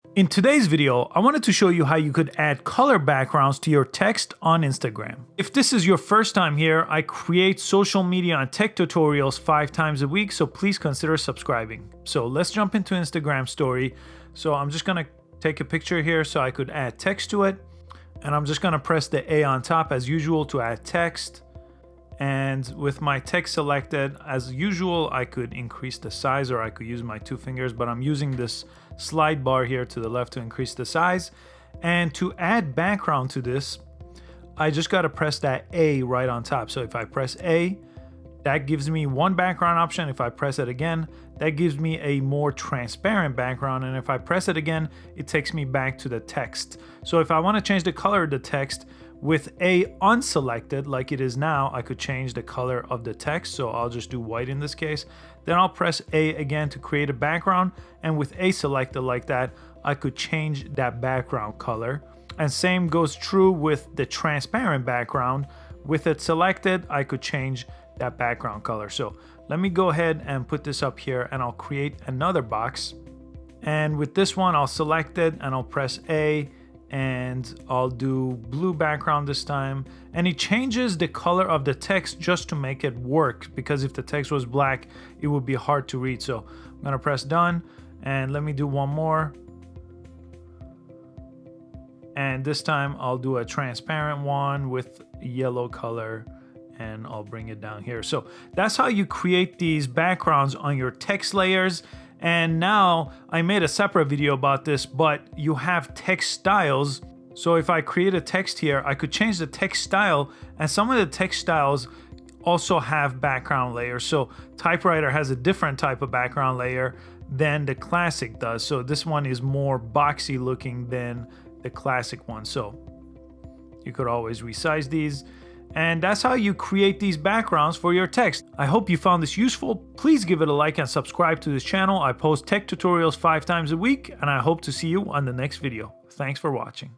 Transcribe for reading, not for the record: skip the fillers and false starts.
In today's video, I wanted to show you how you could add color backgrounds to your text on Instagram. If this is your first time here, I create social media and tech tutorials 5 times a week, so please consider subscribing. So let's jump into Instagram story. So I'm just gonna take a picture here so I could add text to it. And I'm just gonna press the A on top as usual to add text. And with my text selected, as usual, I could increase the size or I could use my 2 fingers, but I'm using this slide bar here to the left to increase the size. And to add background to this, I just gotta press that A right on top. So if I press A, that gives me one background option. If I press it again, that gives me a more transparent background. And if I press it again, it takes me back to the text. So if I wanna change the color of the text, with A unselected, like it is now, I could change the color of the text. So I'll just do white in this case. Then I'll press A again to create a background. And with A selected like that, I could change that background color. And same goes true with the transparent background. With it selected, I could change that background color. So let me go ahead and put this up here and I'll create another box. And with this one, I'll select it and I'll press A. And I'll do blue background this time, and it changes the color of the text just to make it work, because if the text was black it would be hard to read. So I'm gonna press done, and let me do one more, and this time I'll do a transparent one with yellow color, and I'll bring it down here. So that's how you create these backgrounds on your text layers. And now I made a separate video about this, but you have text styles. So if I create a text here, I could change the text style, and some of the text styles also have background layers. So typewriter has a different type of background layer than the classic does. So this one is more boxy looking than the classic one. So you could always resize these. And that's how you create these backgrounds for your text. I hope you found this useful. Please give it a like and subscribe to this channel. I post tech tutorials 5 times a week, and I hope to see you on the next video. Thanks for watching.